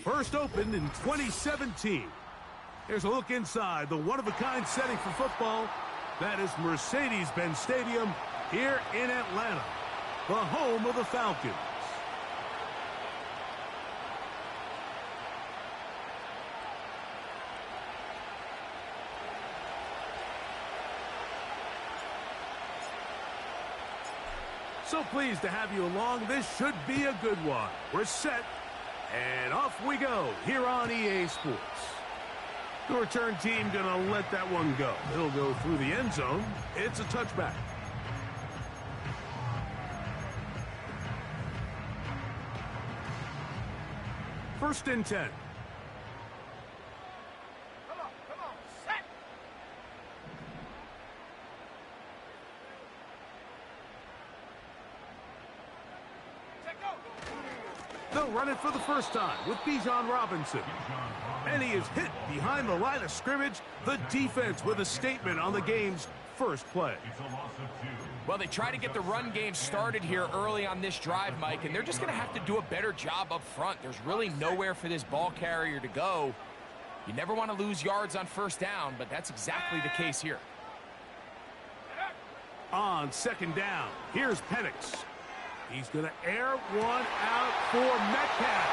First opened in 2017. Here's a look inside the one-of-a-kind setting for football. That is Mercedes-Benz Stadium here in Atlanta, the home of the Falcons. So pleased to have you along. This should be a good one. We're set, and off we go here on EA Sports. The return team going to let that one go. It'll go through the end zone. It's a touchback. First and 10. They'll run it for the first time with Bijan Robinson. And he is hit behind the line of scrimmage. The defense with a statement on the game's first play. Well, they try to get the run game started here early on this drive, Mike, and they're just going to have to do a better job up front. There's really nowhere for this ball carrier to go. You never want to lose yards on first down, but that's exactly the case here. On second down, here's Penix. He's going to air one out for Metcalf.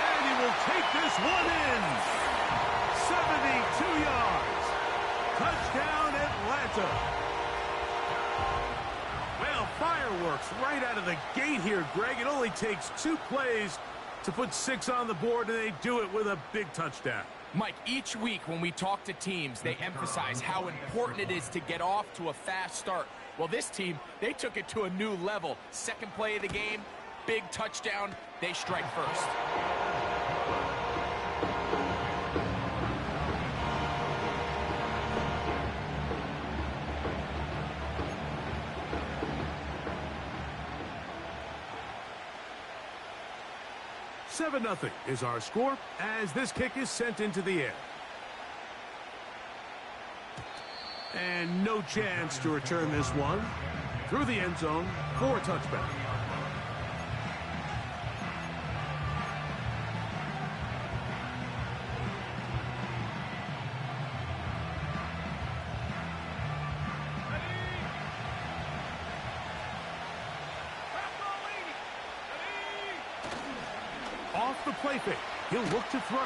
And he will take this one in. 72 yards. Touchdown, Atlanta. Well, fireworks right out of the gate here, Greg. It only takes 2 plays to put 6 on the board, and they do it with a big touchdown. Mike, each week when we talk to teams, they emphasize how important it is to get off to a fast start. Well, this team, they took it to a new level. Second play of the game, big touchdown, they strike first. Seven 0 is our score as this kick is sent into the air. And no chance to return this one through the end zone for a touchback. Off the play fake, he'll look to throw.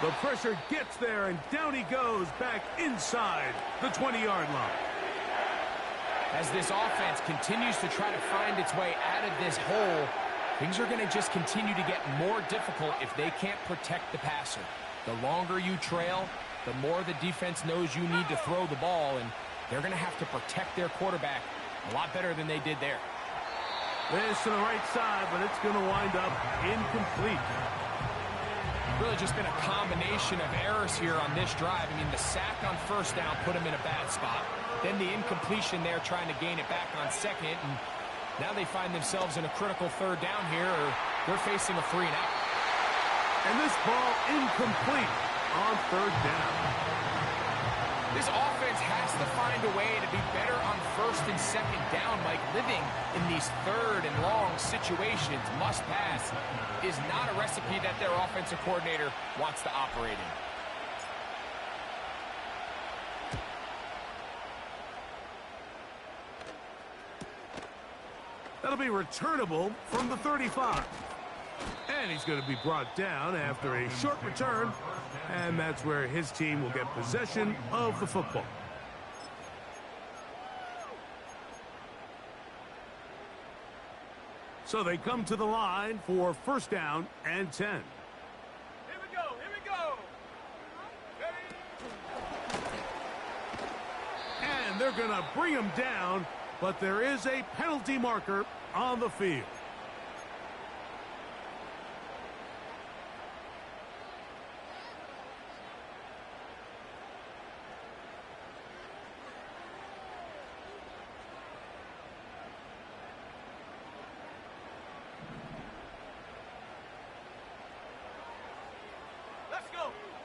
The pressure gets there, and down he goes back inside the 20-yard line. As this offense continues to try to find its way out of this hole, things are going to just continue to get more difficult if they can't protect the passer. The longer you trail, the more the defense knows you need to throw the ball, and they're going to have to protect their quarterback a lot better than they did there. This to the right side, but it's going to wind up incomplete. Really just been a combination of errors here on this drive. I mean, the sack on first down put them in a bad spot. Then the incompletion there trying to gain it back on second. And now they find themselves in a critical third down here, or they're facing a 3 and out. And this ball incomplete on third down. This offense has to find a way to be better on first and second down. Like living in these third and long situations, must pass, is not a recipe that their offensive coordinator wants to operate in. That'll be returnable from the 35. And he's going to be brought down after a short return. And that's where his team will get possession of the football. So they come to the line for first down and 10. Here we go, here we go. And they're going to bring him down, but there is a penalty marker on the field.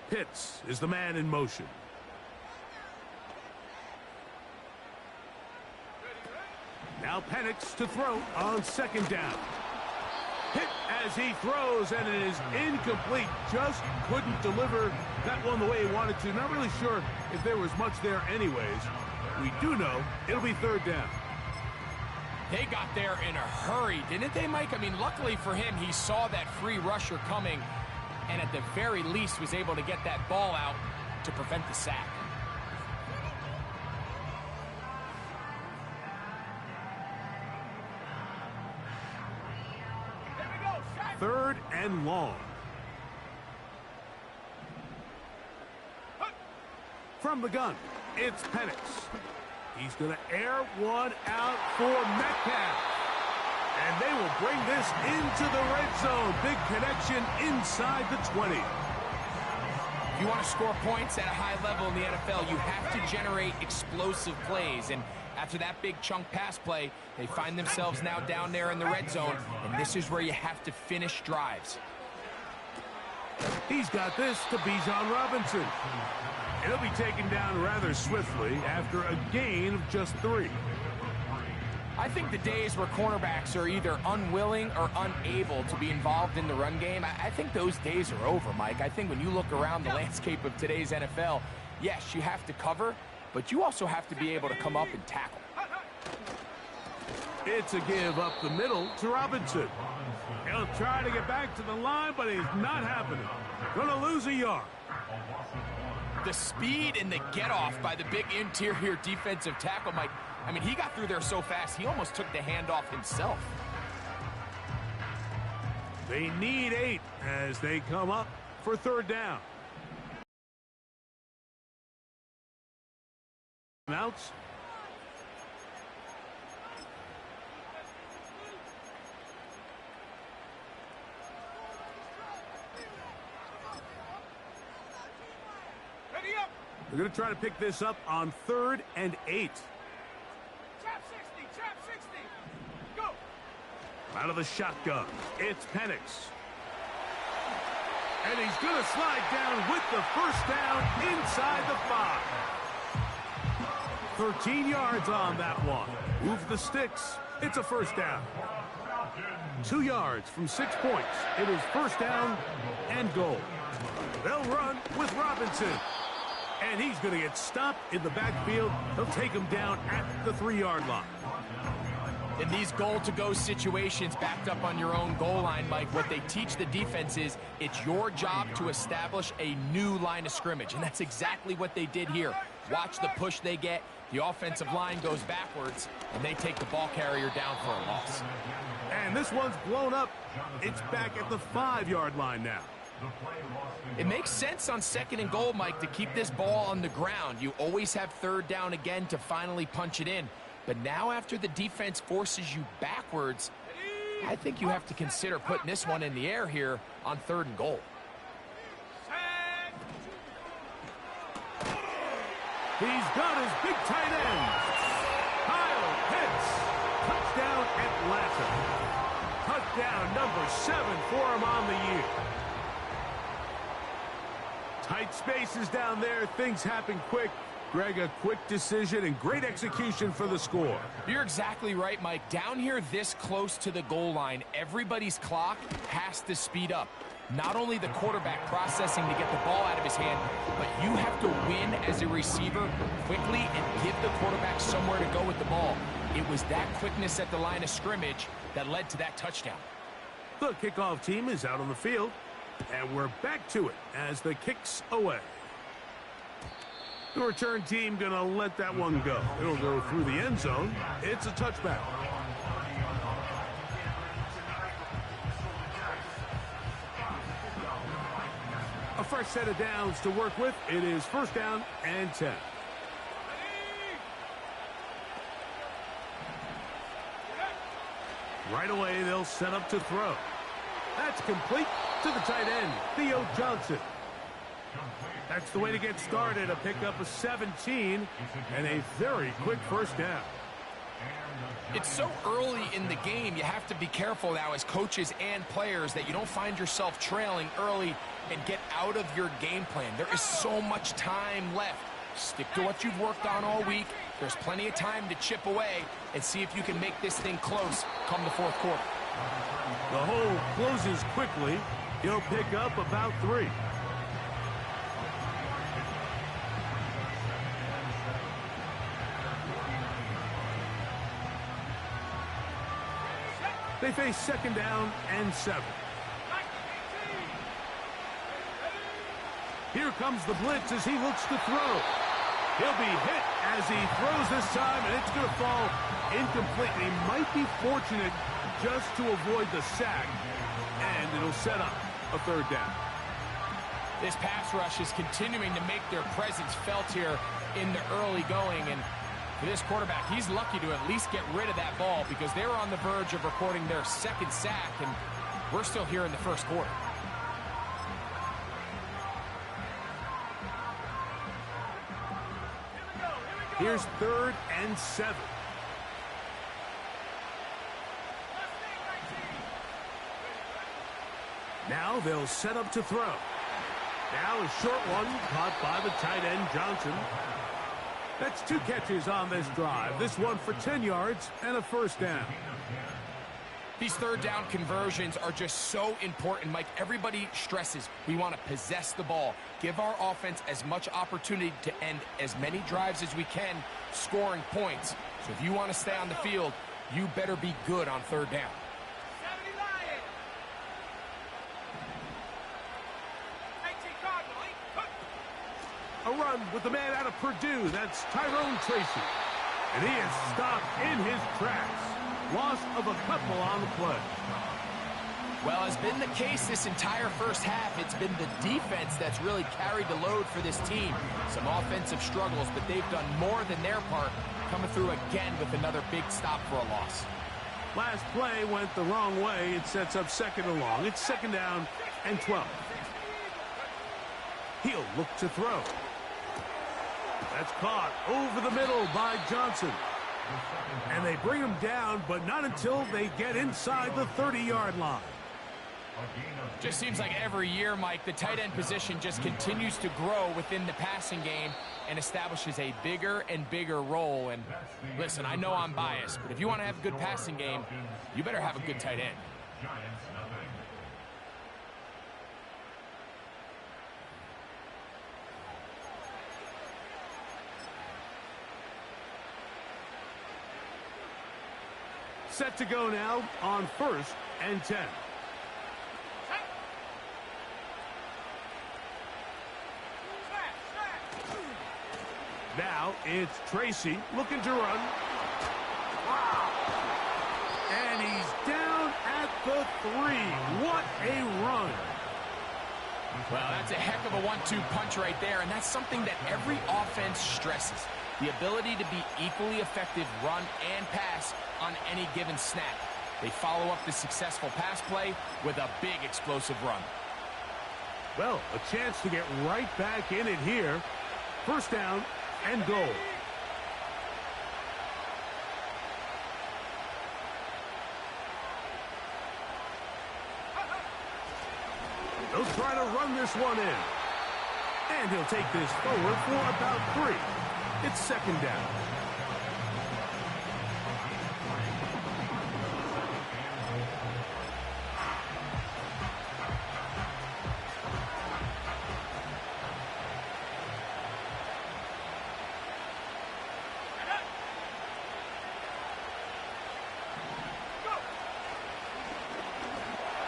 Pitts is the man in motion. Now Penix to throw on second down. Hit as he throws, and it is incomplete. Just couldn't deliver that one the way he wanted to. Not really sure if there was much there anyways. We do know it'll be third down. They got there in a hurry, didn't they, Mike? I mean, luckily for him, he saw that free rusher coming, and at the very least was able to get that ball out to prevent the sack. Third and long. From the gun, it's Penix. He's going to air one out for Metcalf. And they will bring this into the red zone. Big connection inside the 20. If you want to score points at a high level in the NFL, you have to generate explosive plays. And after that big chunk pass play, they find themselves now down there in the red zone. And this is where you have to finish drives. He's got this to Bijan Robinson. And he'll be taken down rather swiftly after a gain of just 3. I think the days where cornerbacks are either unwilling or unable to be involved in the run game, I think those days are over, Mike. I think when you look around the landscape of today's NFL, yes, you have to cover, but you also have to be able to come up and tackle. It's a give up the middle to Robinson. He'll try to get back to the line, but it's not happening. Gonna lose a yard. The speed and the get-off by the big interior defensive tackle, Mike. I mean, he got through there so fast, he almost took the handoff himself. They need 8 as they come up for third down. Outs. They're going to try to pick this up on 3rd and 8. Trap 60, trap 60. Go. Out of the shotgun, it's Penix. And he's going to slide down with the first down inside the 5. 13 yards on that one. Move the sticks. It's a first down. 2 yards from 6 points. It is first down and goal. They'll run with Robinson. And he's going to get stopped in the backfield. They'll take him down at the 3-yard line. In these goal-to-go situations, backed up on your own goal line, Mike, what they teach the defense is it's your job to establish a new line of scrimmage. And that's exactly what they did here. Watch the push they get. The offensive line goes backwards, and they take the ball carrier down for a loss. And this one's blown up. It's back at the 5-yard line now. It makes sense on 2nd and goal, Mike, to keep this ball on the ground. You always have third down again to finally punch it in. But now after the defense forces you backwards, I think you have to consider putting this one in the air here on 3rd and goal. He's got his big tight end. Kyle Pitts. Touchdown Atlanta. Touchdown number 7 for him on the year. Tight spaces down there. Things happen quick. Greg, a quick decision and great execution for the score. You're exactly right, Mike. Down here this close to the goal line, everybody's clock has to speed up. Not only the quarterback processing to get the ball out of his hand, but you have to win as a receiver quickly and give the quarterback somewhere to go with the ball. It was that quickness at the line of scrimmage that led to that touchdown. The kickoff team is out on the field, and we're back to it as the kick's away. The return team going to let that one go. It'll go through the end zone. It's a touchback. A fresh set of downs to work with. It is first down and 10. Right away, they'll set up to throw. That's complete to the tight end, Theo Johnson. That's the way to get started, a pickup of 17 and a very quick first down. It's so early in the game, you have to be careful now as coaches and players that you don't find yourself trailing early and get out of your game plan. There is so much time left. Stick to what you've worked on all week. There's plenty of time to chip away and see if you can make this thing close come the fourth quarter. The hole closes quickly. He'll pick up about 3. They face second down and 7. Here comes the blitz as he looks to throw. He'll be hit as he throws this time, and it's going to fall incomplete. He might be fortunate just to avoid the sack, and it'll set up a 3rd down. This pass rush is continuing to make their presence felt here in the early going, and for this quarterback, he's lucky to at least get rid of that ball because they were on the verge of recording their 2nd sack, and we're still here in the 1st quarter. Here's 3rd and 7. Now they'll set up to throw. Now a short one caught by the tight end, Johnson. That's 2 catches on this drive. This one for 10 yards and a 1st down. These 3rd down conversions are just so important, Mike. Everybody stresses we want to possess the ball, give our offense as much opportunity to end as many drives as we can, scoring points. So if you want to stay on the field, you better be good on 3rd down. A run with the man out of Purdue. That's Tyrone Tracy. And he is stopped in his tracks. Loss of a couple on the play. Well, as been the case this entire 1st half, it's been the defense that's really carried the load for this team. Some offensive struggles, but they've done more than their part, coming through again with another big stop for a loss. Last play went the wrong way. It sets up 2nd and long. It's 2nd down and 12. He'll look to throw. That's caught over the middle by Johnson. And they bring him down, but not until they get inside the 30-yard line. Just seems like every year, Mike, the tight end position just continues to grow within the passing game and establishes a bigger and bigger role. And listen, I know I'm biased, but if you want to have a good passing game, you better have a good tight end. Set to go now on 1st and 10. Now it's Tracy looking to run. Wow. And he's down at the 3. What a run. Well, that's a heck of a 1-2 punch right there, and that's something that every offense stresses. The ability to be equally effective run and pass on any given snap. They follow up the successful pass play with a big explosive run. Well, a chance to get right back in it here. 1st down and goal. They'll try to run this one in. And he'll take this forward for about 3. It's 2nd down.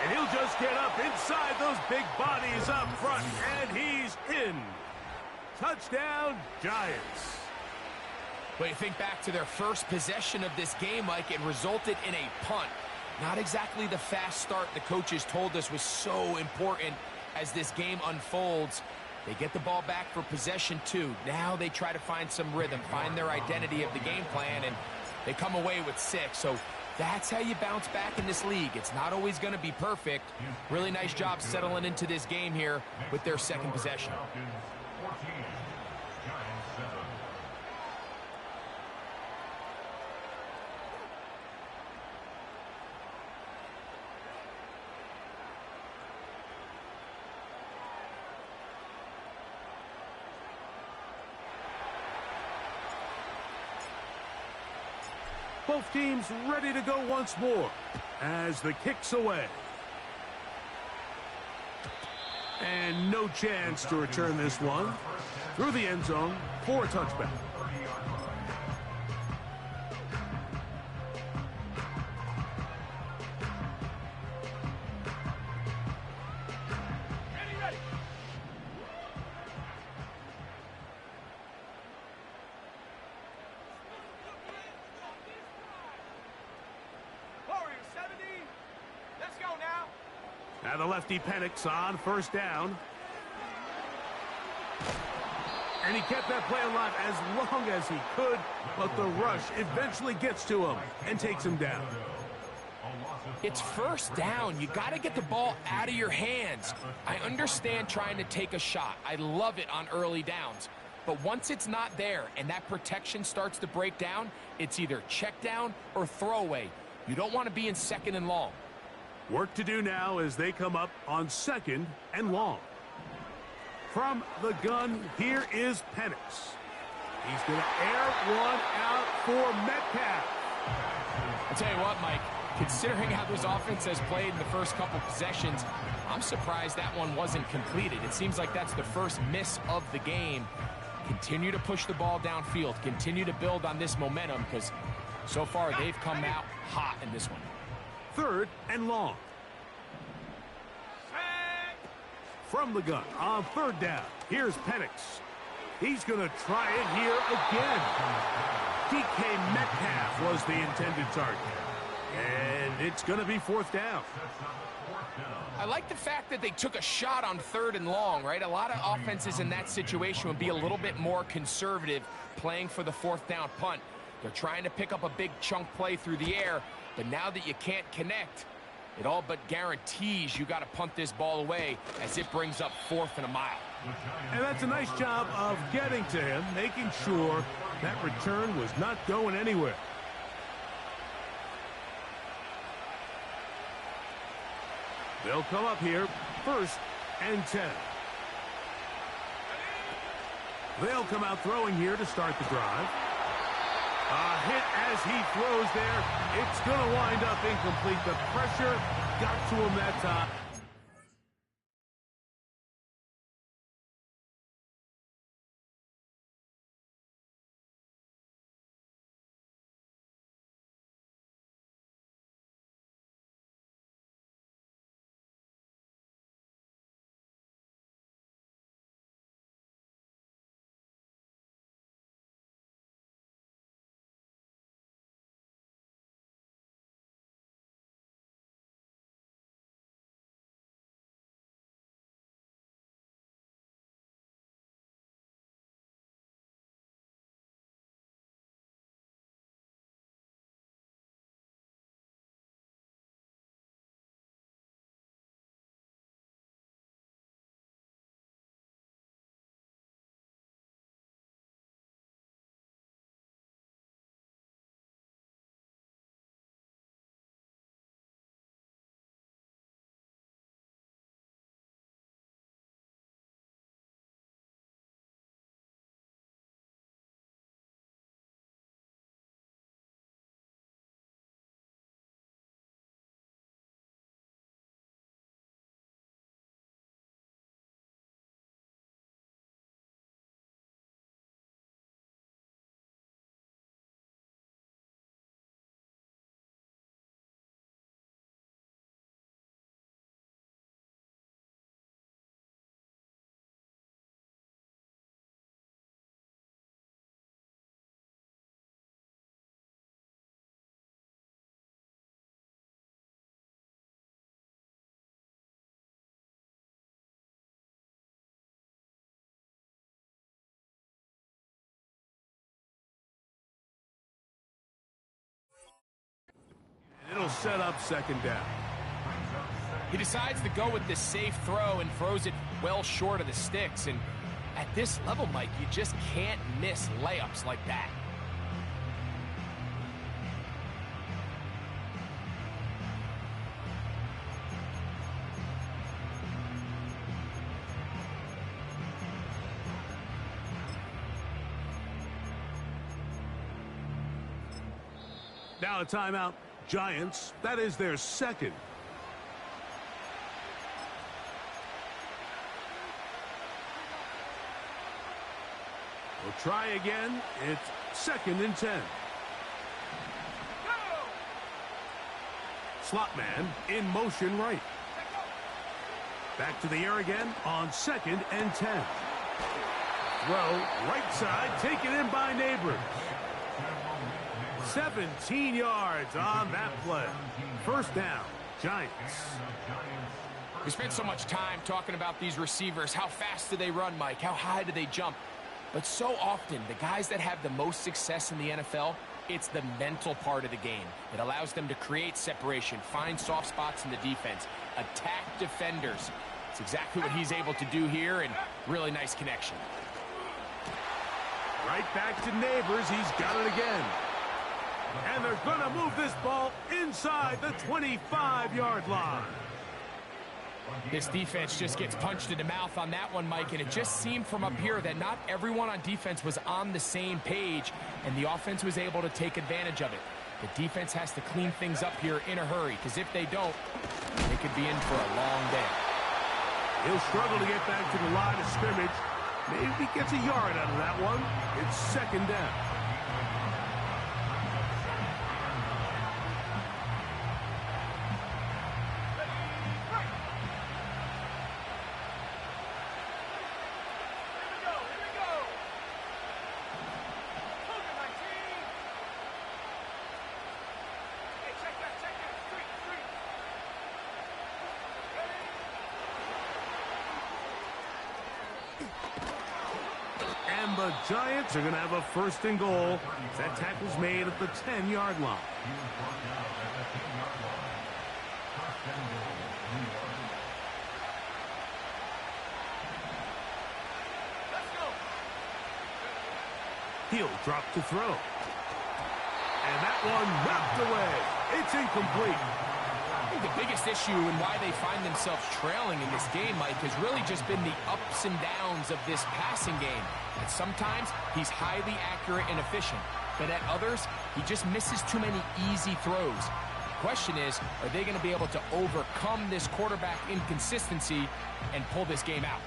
And he'll just get up inside those big bodies up front, and he's in. Touchdown, Giants. But you think back to their first possession of this game, Mike, it resulted in a punt. Not exactly the fast start the coaches told us was so important as this game unfolds. They get the ball back for possession 2. Now they try to find some rhythm, find their identity of the game plan, and they come away with 6. So that's how you bounce back in this league. It's not always going to be perfect. Really nice job settling into this game here with their 2nd possession. Both teams ready to go once more. as the kick's away. And no chance to return this one through the end zone for a touchback. Now the lefty Penix on first down. And he kept that play alive as long as he could, but the rush eventually gets to him and takes him down. It's first down. You got to get the ball out of your hands. I understand trying to take a shot. I love it on early downs. But once it's not there and that protection starts to break down, it's either check down or throwaway. You don't want to be in second and long. Work to do now as they come up on second and long. From the gun, here is Penix. He's going to air one out for Metcalf. I'll tell you what, Mike, considering how this offense has played in the first couple possessions, I'm surprised that one wasn't completed. It seems like that's the first miss of the game. Continue to push the ball downfield. Continue to build on this momentum because so far they've come out hot in this one. Third and long. From the gun on third down, here's Penix. He's going to try it here again. DK Metcalf was the intended target. And it's going to be fourth down. I like the fact that they took a shot on third and long, right? A lot of offenses in that situation would be a little bit more conservative playing for the fourth down punt. They're trying to pick up a big chunk play through the air, but now that you can't connect, it all but guarantees you got to punt this ball away as it brings up fourth and a mile. And that's a nice job of getting to him, making sure that return was not going anywhere. They'll come up here, first and 10. They'll come out throwing here to start the drive. A hit as he throws there. It's going to wind up incomplete. The pressure got to him that time. It'll set up second down. He decides to go with this safe throw and throws it well short of the sticks. And at this level, Mike, you just can't miss layups like that. Now a timeout Giants. That is their second. We'll try again. It's 2nd and 10. Slot man in motion right. Back to the air again on 2nd and 10. Throw right side, taken in by Neighbors. 17 yards on that play. First down, Giants. We spent so much time talking about these receivers. How fast do they run, Mike? How high do they jump? But so often, the guys that have the most success in the NFL, it's the mental part of the game. It allows them to create separation, find soft spots in the defense, attack defenders. It's exactly what he's able to do here, and really nice connection. Right back to Neighbors. He's got it again. And they're going to move this ball inside the 25-yard line. This defense just gets punched in the mouth on that one, Mike, and it just seemed from up here that not everyone on defense was on the same page, and the offense was able to take advantage of it. The defense has to clean things up here in a hurry, because if they don't, they could be in for a long day. He'll struggle to get back to the line of scrimmage. Maybe he gets a yard out of that one. It's 2nd down. The Giants are going to have a 1st and goal. That tackle's made at the 10-yard line. He'll drop to throw. And that one knocked away. It's incomplete. I think the biggest issue and why they find themselves trailing in this game, Mike, has really just been the ups and downs of this passing game. And sometimes he's highly accurate and efficient, but at others, he just misses too many easy throws. The question is, are they going to be able to overcome this quarterback inconsistency and pull this game out?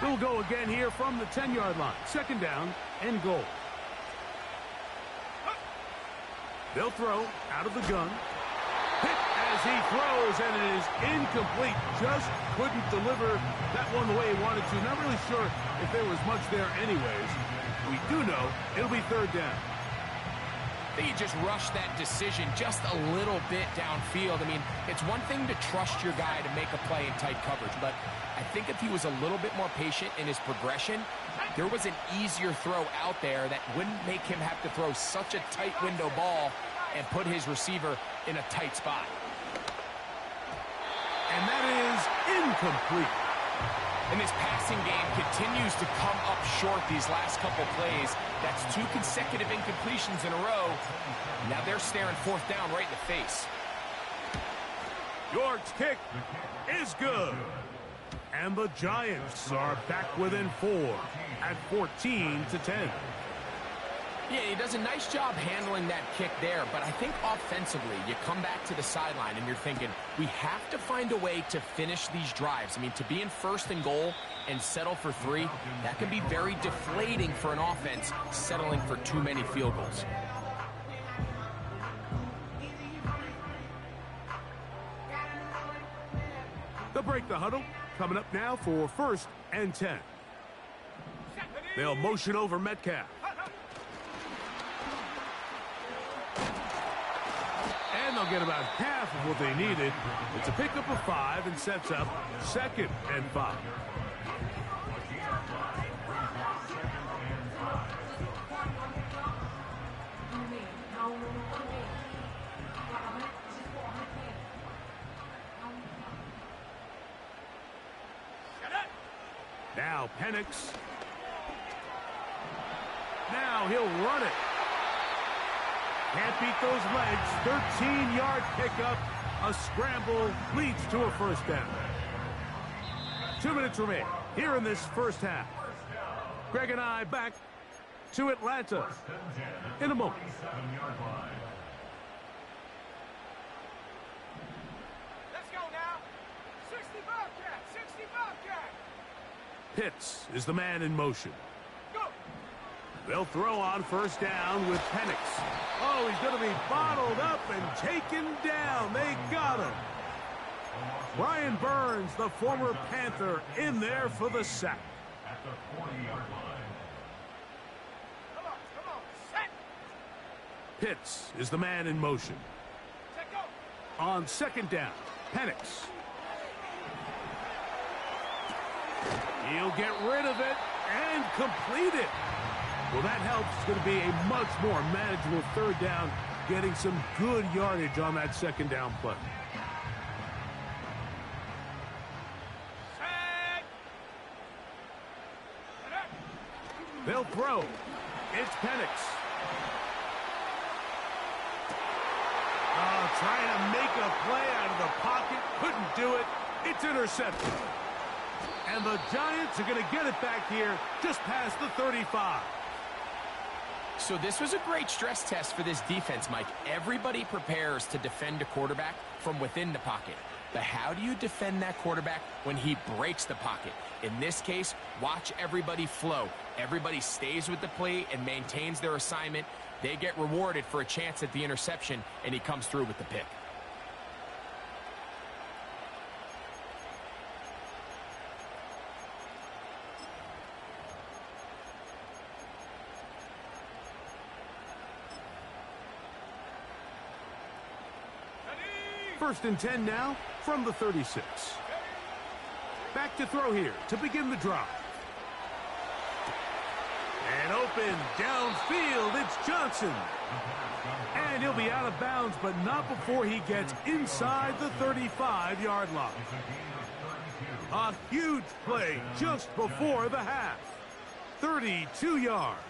We'll go again here from the 10-yard line. 2nd down and goal. They'll throw out of the gun. Hit as he throws, and it is incomplete. Just couldn't deliver that one the way he wanted to. Not really sure if there was much there anyways. We do know it'll be 3rd down. I think he just rushed that decision just a little bit downfield. I mean, it's one thing to trust your guy to make a play in tight coverage, but I think if he was a little bit more patient in his progression, there was an easier throw out there that wouldn't make him have to throw such a tight window ball and put his receiver in a tight spot. And that is incomplete. And this passing game continues to come up short these last couple plays. That's 2 consecutive incompletions in a row. Now they're staring 4th down right in the face. York's kick is good. And the Giants are back within 4 at 14-10. Yeah, he does a nice job handling that kick there, but I think offensively, you come back to the sideline and you're thinking, we have to find a way to finish these drives. I mean, to be in 1st and goal and settle for 3, that can be very deflating for an offense settling for too many field goals. They'll break the huddle. Coming up now for 1st and 10. They'll motion over Metcalf. And they'll get about half of what they needed. It's a pickup of 5 and sets up 2nd and 5. Now Penix. Now he'll run it. Can't beat those legs. 13-yard pickup. A scramble leads to a 1st down. 2 minutes remain here in this 1st half. Greg and I back to Atlanta. In a moment. Let's go now. 60 Bobcat, 60 Bobcat. Pitts is the man in motion. Go. They'll throw on first down with Penix. Oh, he's going to be bottled up and taken down. They got him. Brian Burns, the former Panther, in there for the sack. At the 40-yard line. Come on, set. Pitts is the man in motion. Set, go. On second down, Penix. He'll get rid of it and complete it. Well, that helps. It's going to be a much more manageable third down, getting some good yardage on that second down play. Set. They'll throw. It's Penix. Oh, trying to make a play out of the pocket. Couldn't do it. It's intercepted. And the Giants are going to get it back here just past the 35. So this was a great stress test for this defense, Mike. Everybody prepares to defend a quarterback from within the pocket. But how do you defend that quarterback when he breaks the pocket? In this case, watch everybody flow. Everybody stays with the play and maintains their assignment. They get rewarded for a chance at the interception, and he comes through with the pick. First and 10 now from the 36. Back to throw here to begin the drive. And open downfield, it's Johnson. And he'll be out of bounds, but not before he gets inside the 35-yard line. A huge play just before the half. 32 yards.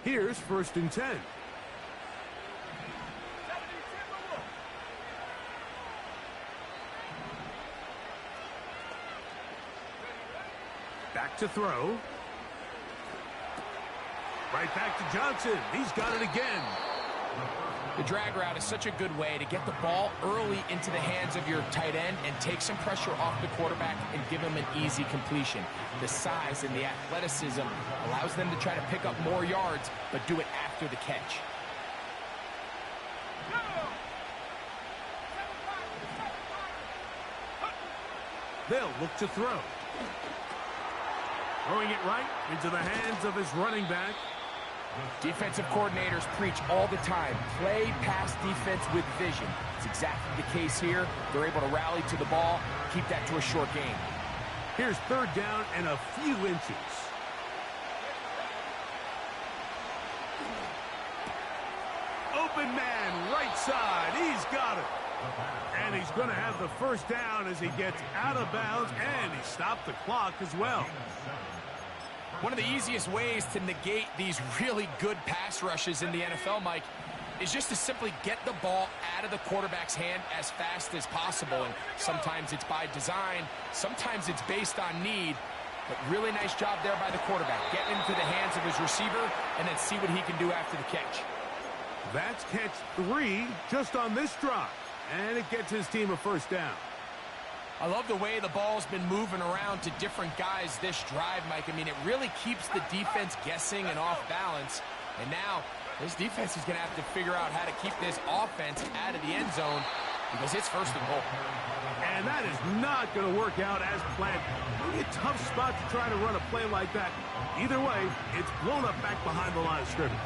Here's first and 10. Back to throw. Right back to Johnson. He's got it again. The drag route is such a good way to get the ball early into the hands of your tight end and take some pressure off the quarterback and give him an easy completion. The size and the athleticism allows them to try to pick up more yards, but do it after the catch. They'll look to throw. Throwing it right into the hands of his running back. Defensive coordinators preach all the time, play pass defense with vision. It's exactly the case here. They're able to rally to the ball, keep that to a short game. Here's third down and a few inches. Open man, right side. He's got it. And he's going to have the first down as he gets out of bounds, and he stopped the clock as well. One of the easiest ways to negate these really good pass rushes in the NFL, Mike, is just to simply get the ball out of the quarterback's hand as fast as possible. And sometimes it's by design, sometimes it's based on need. But really nice job there by the quarterback. Get into the hands of his receiver and then see what he can do after the catch. That's catch 3 just on this drive. And it gets his team a first down. I love the way the ball's been moving around to different guys this drive, Mike. I mean, it really keeps the defense guessing and off balance. And now, this defense is going to have to figure out how to keep this offense out of the end zone because it's first and goal. And that is not going to work out as planned. Really a tough spot to try to run a play like that. Either way, it's blown up back behind the line of scrimmage.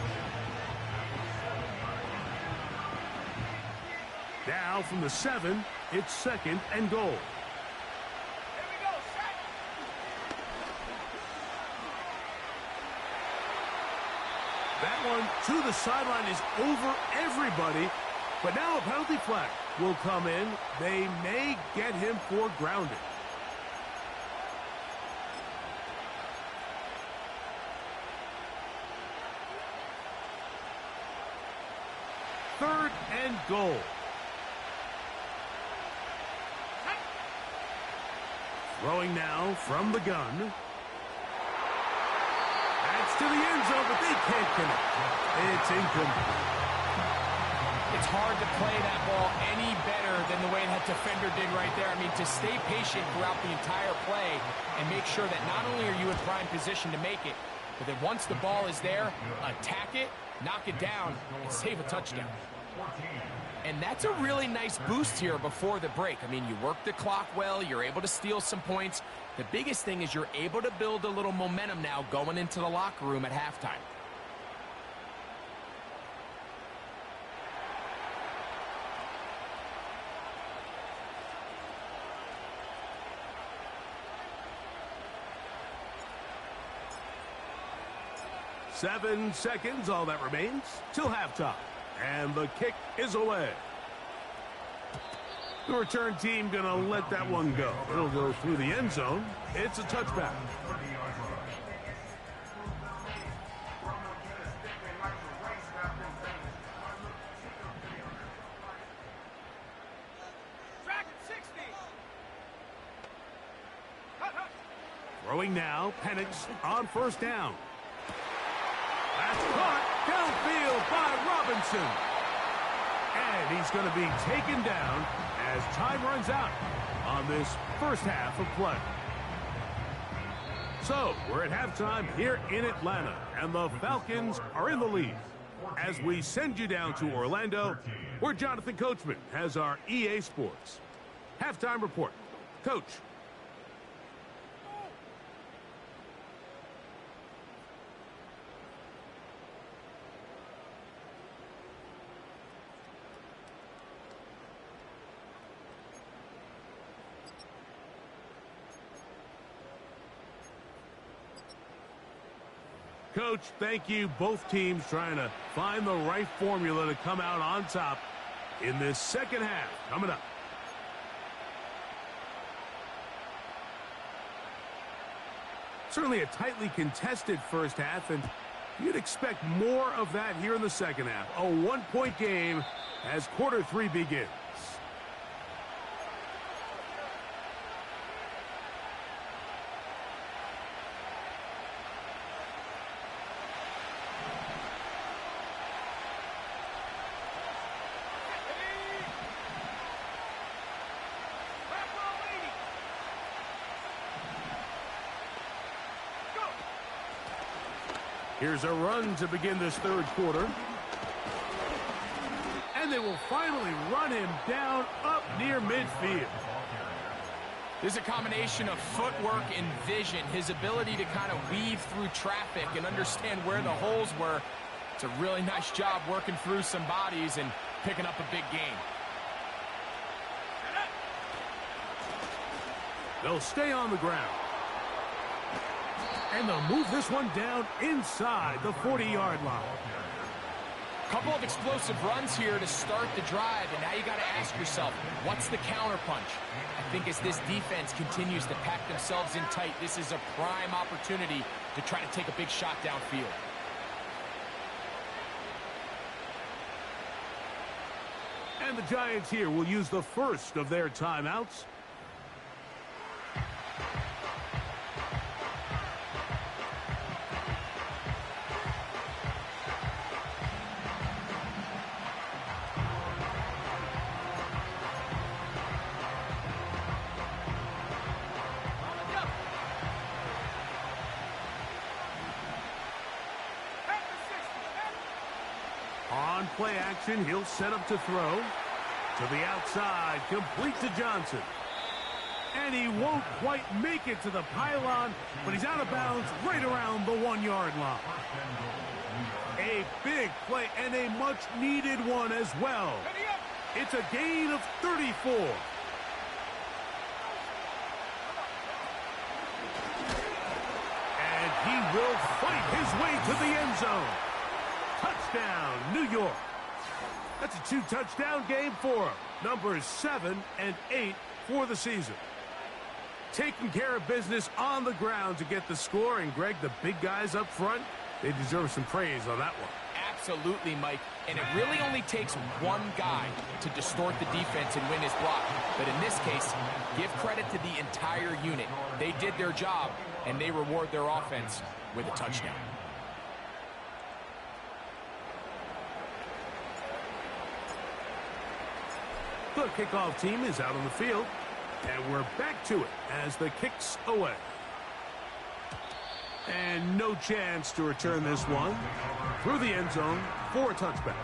Now from the 7, it's second and goal. That one to the sideline is over everybody. But now a penalty flag will come in. They may get him for grounding. and goal. Throwing now from the gun. That's to the end zone, but they can't connect. It's incomplete. It's hard to play that ball any better than the way that defender did right there. I mean, to stay patient throughout the entire play and make sure that not only are you in prime position to make it, but that once the ball is there, attack it, knock it down, and save a touchdown. And that's a really nice boost here before the break. I mean, you work the clock well, you're able to steal some points. The biggest thing is you're able to build a little momentum now going into the locker room at halftime. Seven seconds, all that remains, till halftime. And the kick is away. The return team going to let that one go. It'll go through the end zone. It's a touchback. Throwing now, Penix on first down. That's caught downfield by Robinson. And he's going to be taken down as time runs out on this first half of play. So, we're at halftime here in Atlanta, and the Falcons are in the lead. As we send you down to Orlando, where Jonathan Coachman has our EA Sports halftime report. Coach. Coach, thank you. Both teams trying to find the right formula to come out on top in this second half. Coming up. Certainly a tightly contested first half, and you'd expect more of that here in the second half. A one-point game as quarter three begins. Here's a run to begin this third quarter. And they will finally run him down up near midfield. There's a combination of footwork and vision, his ability to kind of weave through traffic and understand where the holes were. It's a really nice job working through some bodies and picking up a big gain. They'll stay on the ground. And they'll move this one down inside the 40-yard line. Couple of explosive runs here to start the drive, and now you got to ask yourself, what's the counterpunch? I think as this defense continues to pack themselves in tight, this is a prime opportunity to try to take a big shot downfield. And the Giants here will use the first of their timeouts. On play action, he'll set up to throw. To the outside, complete to Johnson. And he won't quite make it to the pylon, but he's out of bounds right around the 1-yard line. A big play and a much-needed one as well. It's a gain of 34. And he will fight his way to the end zone. Touchdown, New York. That's a 2-touchdown game for him. Numbers 7 and 8 for the season. Taking care of business on the ground to get the score. And, Greg, the big guys up front, they deserve some praise on that one. Absolutely, Mike. And it really only takes one guy to distort the defense and win his block. But in this case, give credit to the entire unit. They did their job, and they reward their offense with a touchdown. The kickoff team is out on the field, and we're back to it as the kick's away. And no chance to return this one through the end zone for a touchback.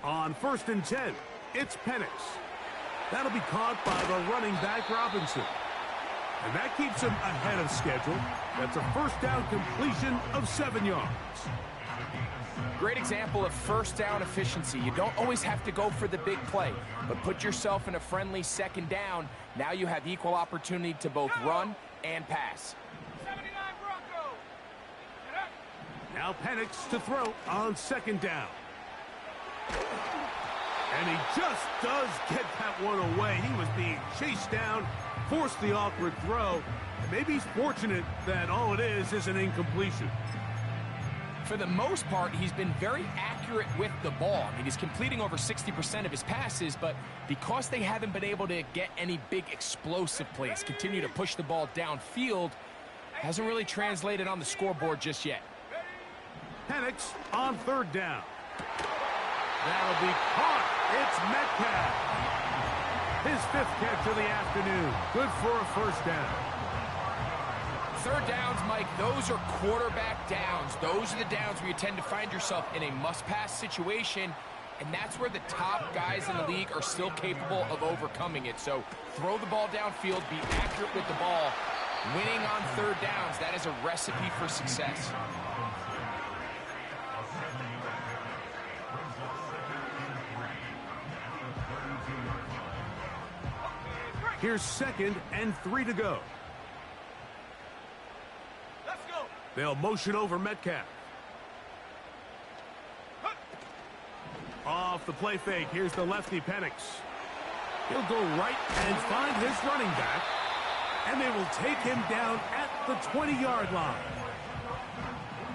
On 1st and 10, it's Penix. That'll be caught by the running back, Robinson. And that keeps him ahead of schedule. That's a first down completion of 7 yards. Great example of first down efficiency. You don't always have to go for the big play, but put yourself in a friendly second down. Now you have equal opportunity to both run and pass. 79 Broncos. Now Penix to throw on 2nd down. And he just does get that one away. He was being chased down, forced the awkward throw. Maybe he's fortunate that all it is an incompletion. For the most part, he's been very accurate with the ball. I mean, he's completing over 60% of his passes, but because they haven't been able to get any big explosive plays, continue to push the ball downfield, hasn't really translated on the scoreboard just yet. Penix on 3rd down. That'll be caught. It's Metcalf. His 5th catch of the afternoon. Good for a first down. 3rd downs, Mike, those are quarterback downs. Those are the downs where you tend to find yourself in a must-pass situation, and that's where the top guys in the league are still capable of overcoming it. So throw the ball downfield, be accurate with the ball. Winning on 3rd downs, that is a recipe for success. Here's 2nd and 3 to go. Let's go. They'll motion over Metcalf. Off the play fake, here's the lefty Penix. He'll go right and find his running back, and they will take him down at the 20-yard line.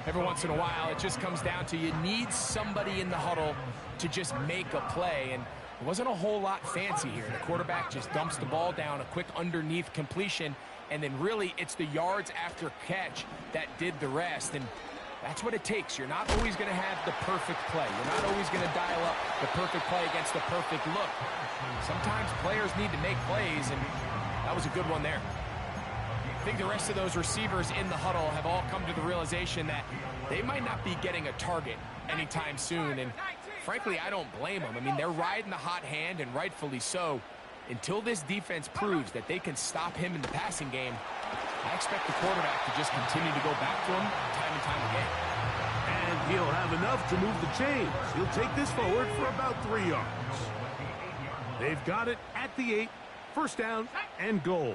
Every once in a while, it just comes down to you need somebody in the huddle to just make a play, and it wasn't a whole lot fancy here. The quarterback just dumps the ball down, a quick underneath completion, and then really it's the yards after catch that did the rest. And that's what it takes. You're not always going to have the perfect play. You're not always going to dial up the perfect play against the perfect look. Sometimes players need to make plays, and that was a good one there. I think the rest of those receivers in the huddle have all come to the realization that they might not be getting a target anytime soon, and frankly, I don't blame them. I mean, they're riding the hot hand, and rightfully so. Until this defense proves that they can stop him in the passing game, I expect the quarterback to just continue to go back to him time and time again. And he'll have enough to move the chains. He'll take this forward for about 3 yards. They've got it at the 8, first down and goal.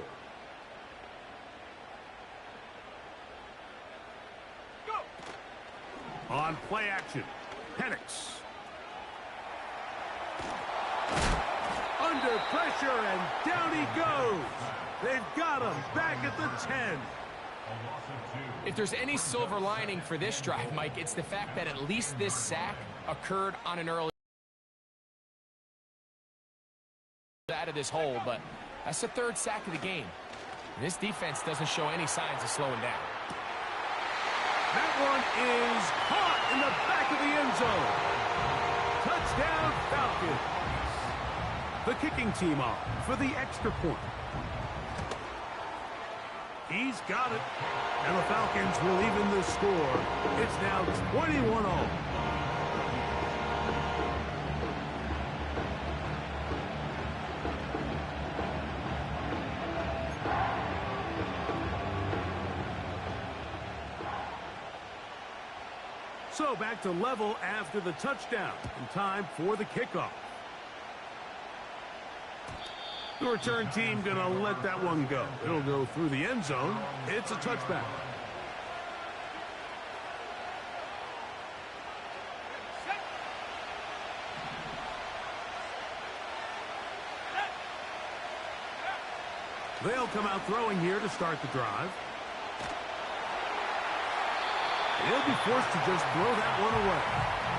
On play action, Penix. Under pressure, and down he goes. They've got him back at the 10. If there's any silver lining for this drive, Mike, it's the fact that at least this sack occurred on an early out of this hole, but that's the 3rd sack of the game. This defense doesn't show any signs of slowing down. That one is caught in the back of the end zone. Touchdown, Falcons. The kicking team on for the extra point. He's got it. And the Falcons will even the score. It's now 21-all. So back to level after the touchdown. And time for the kickoff. The return team going to let that one go. It'll go through the end zone. It's a touchback. They'll come out throwing here to start the drive. He'll be forced to just throw that one away.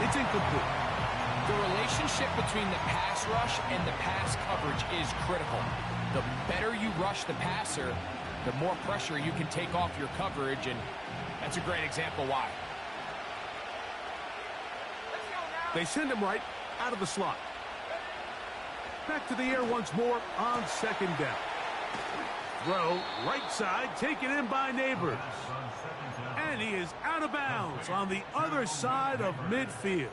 It's incomplete. The relationship between the pass rush and the pass coverage is critical. The better you rush the passer, the more pressure you can take off your coverage, and that's a great example why. They send him right out of the slot. Back to the air once more on second down. Throw, right side, taken in by Neighbors. And he is out of bounds on the other side of midfield.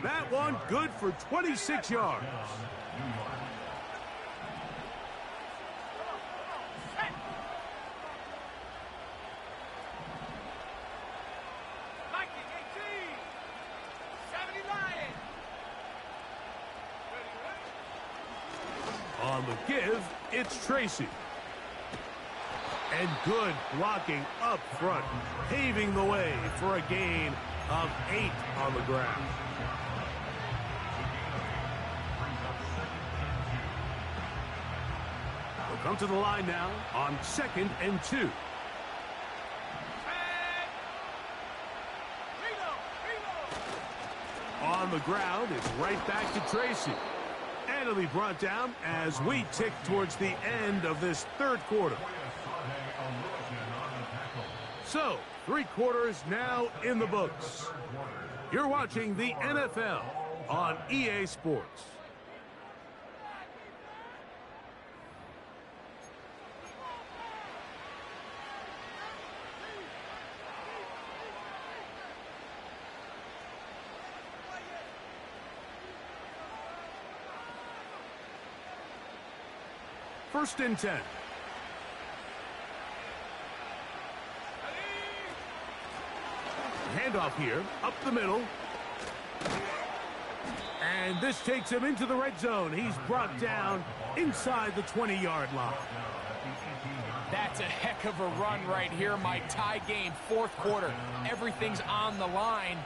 That one good for 26 yards. On the give, it's Tracy. And good blocking up front, paving the way for a gain of 8 on the ground. They'll come to the line now on 2nd and 2. On the ground, it's right back to Tracy. And it'll be brought down as we tick towards the end of this third quarter. So, 3 quarters now in the books. You're watching the NFL on EA Sports. First and 10. Handoff here, up the middle. And this takes him into the red zone. He's brought down inside the 20-yard line. That's a heck of a run right here, Mike. Tie game, fourth quarter. Everything's on the line.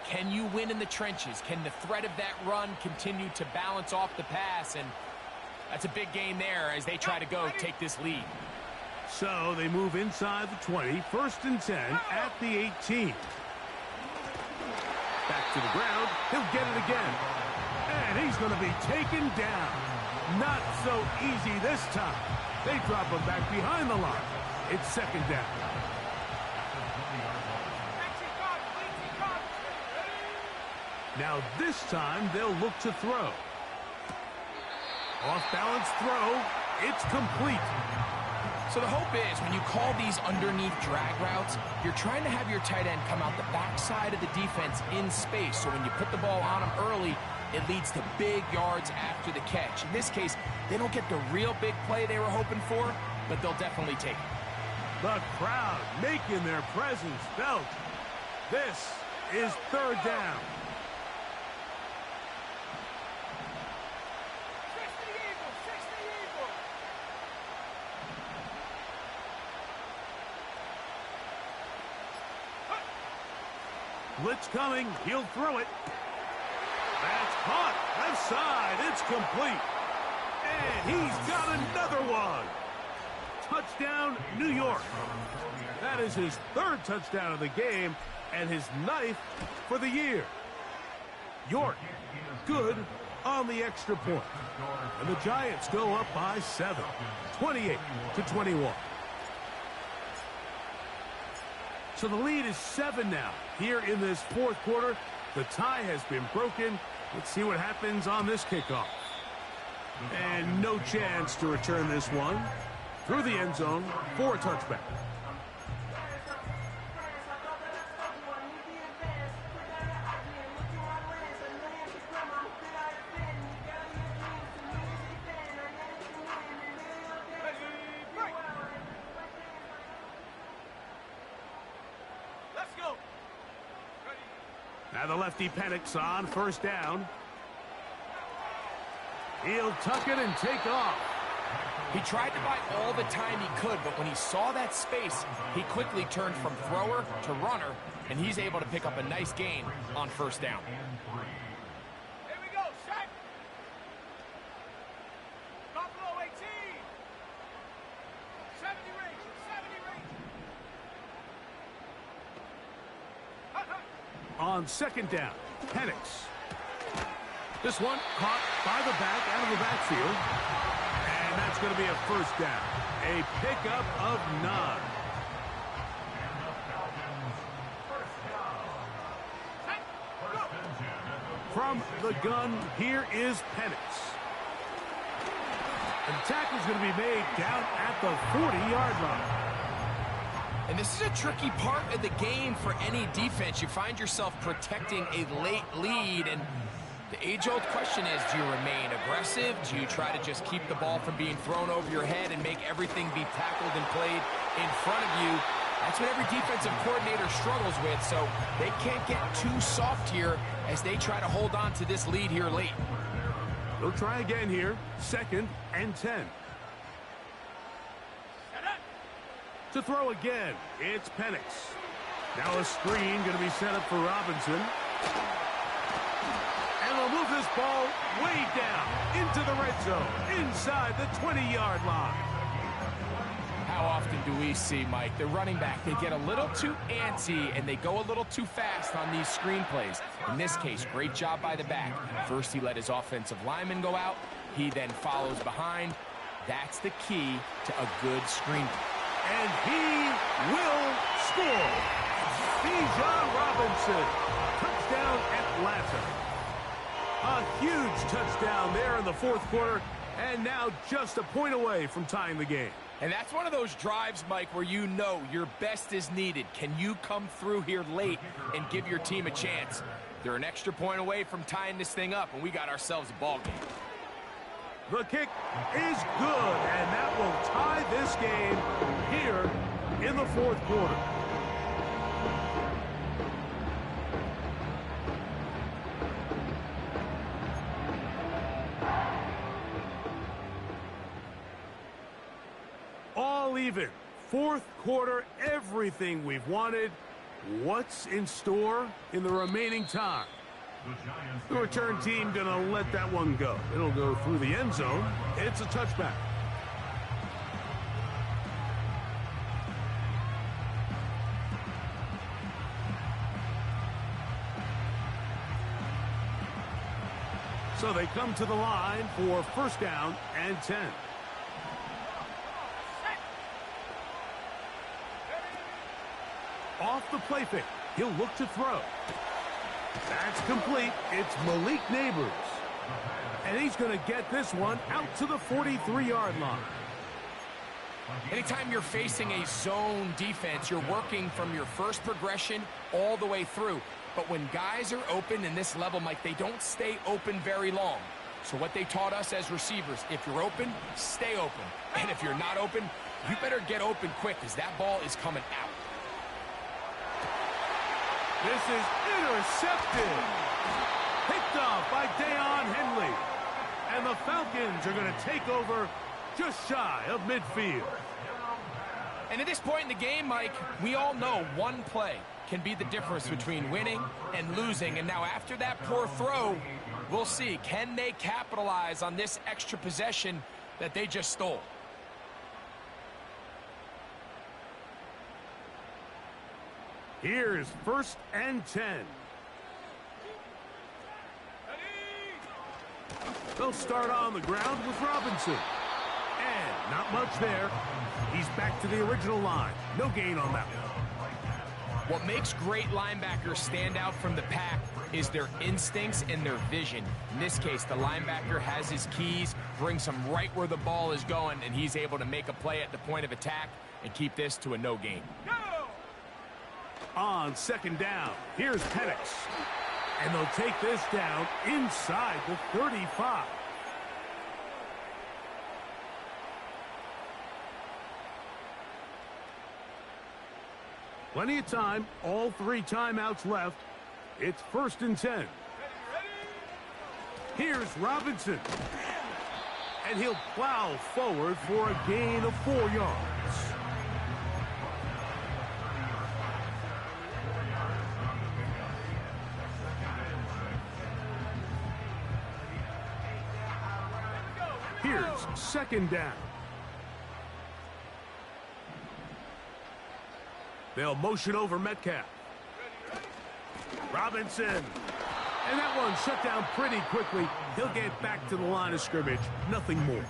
Can you win in the trenches? Can the threat of that run continue to balance off the pass? And that's a big gain there as they try to go take this lead. So they move inside the 20, first and 10 at the 18. Back to the ground. He'll get it again. And he's going to be taken down. Not so easy this time. They drop him back behind the line. It's second down. Now this time they'll look to throw. Off-balance throw. It's complete. So the hope is when you call these underneath drag routes, you're trying to have your tight end come out the backside of the defense in space. So when you put the ball on him early, it leads to big yards after the catch. In this case, they don't get the real big play they were hoping for, but they'll definitely take it. The crowd making their presence felt. This is third down. Blitz coming. He'll throw it. That's caught. Left side. It's complete. And he's got another one. Touchdown, New York. That is his third touchdown of the game and his 9th for the year. York, good on the extra point. And the Giants go up by 7, 28-21. So the lead is 7 now. Here in this fourth quarter, the tie has been broken. Let's see what happens on this kickoff. And no chance to return this one through the end zone for a touchback. Now the lefty panics on first down. He'll tuck it and take off. He tried to buy all the time he could, but when he saw that space, he quickly turned from thrower to runner, and he's able to pick up a nice gain on first down. Here we go, set. Buffalo 18. 70 range, 70 range. On second down, Penix. This one caught by the back out of the backfield. And that's going to be a first down. A pickup of 9. From the gun, here is Penix. And the tackle's going to be made down at the 40-yard line. And this is a tricky part of the game for any defense. You find yourself protecting a late lead, and the age-old question is, do you remain aggressive? Do you try to just keep the ball from being thrown over your head and make everything be tackled and played in front of you? That's what every defensive coordinator struggles with, so they can't get too soft here as they try to hold on to this lead here late. They'll try again here, 2nd and 10. To throw again, it's Penix. Now a screen going to be set up for Robinson. And they'll move this ball way down into the red zone, inside the 20-yard line. How often do we see, Mike, the running back, they get a little too antsy and they go a little too fast on these screen plays. In this case, great job by the back. First, he let his offensive lineman go out. He then follows behind. That's the key to a good screen play. And he will score. Bijan Robinson. Touchdown, Atlanta. A huge touchdown there in the 4th quarter, and now just a point away from tying the game. And that's one of those drives, Mike, where you know your best is needed. Can you come through here late and give your team a chance? They're an extra point away from tying this thing up, and we got ourselves a ball game. The kick is good, and that will tie this game here in the 4th quarter. All even. 4th quarter, everything we've wanted. What's in store in the remaining time? The return team going to let that one go. It'll go through the end zone. It's a touchback. So they come to the line for first down and 10. Off the play fake. He'll look to throw. That's complete. It's Malik Neighbors. And he's going to get this one out to the 43-yard line. Anytime you're facing a zone defense, you're working from your first progression all the way through. But when guys are open in this level, Mike, they don't stay open very long. So what they taught us as receivers, if you're open, stay open. And if you're not open, you better get open quick because that ball is coming out. This is intercepted. Picked off by Deion Henley. And the Falcons are going to take over just shy of midfield. And at this point in the game, Mike, we all know one play can be the difference between winning and losing. And now after that poor throw, we'll see. Can they capitalize on this extra possession that they just stole? Here's 1st and 10. They'll start on the ground with Robinson. And not much there. He's back to the original line. No gain on that one. What makes great linebackers stand out from the pack is their instincts and their vision. In this case, the linebacker has his keys, brings him right where the ball is going, and he's able to make a play at the point of attack and keep this to a no gain. On 2nd down, here's Penix. And they'll take this down inside the 35. Plenty of time, all 3 timeouts left. It's 1st and 10. Here's Robinson. And he'll plow forward for a gain of 4 yards. Here's second down. They'll motion over Metcalf. Robinson. And that one shut down pretty quickly. He'll get back to the line of scrimmage. Nothing more.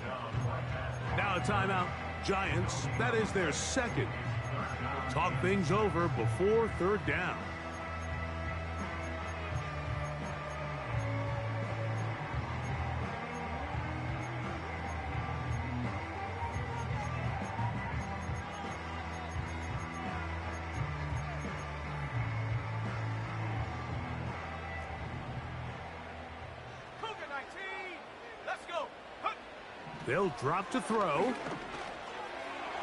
Now a timeout. Giants, that is their second. Talk things over before third down. They'll drop to throw.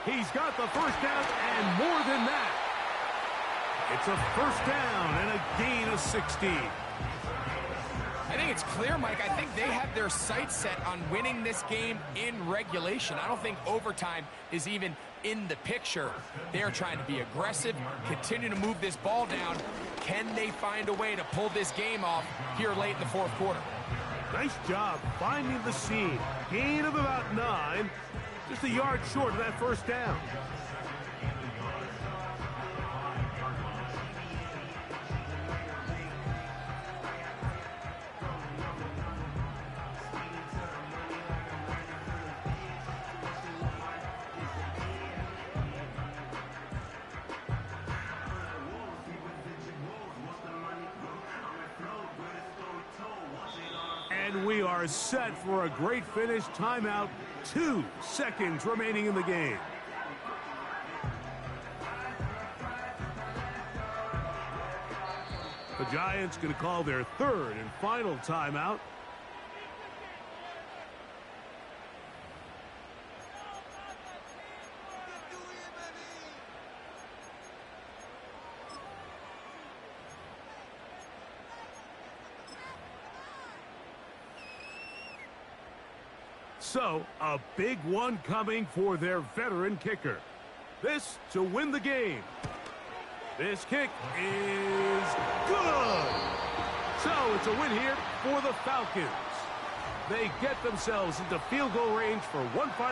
He's got the first down and more than that. It's a first down and a gain of 16. I think it's clear, Mike. I think they have their sights set on winning this game in regulation. I don't think overtime is even in the picture. They're trying to be aggressive, continue to move this ball down. Can they find a way to pull this game off here late in the fourth quarter? Nice job finding the seam. Gain of about 9. Just a yard short of that first down. And we are set for a great finish. Timeout. 2 seconds remaining in the game. The Giants going to call their third and final timeout. So, a big one coming for their veteran kicker. This to win the game. This kick is good. So, it's a win here for the Falcons. They get themselves into field goal range for one final.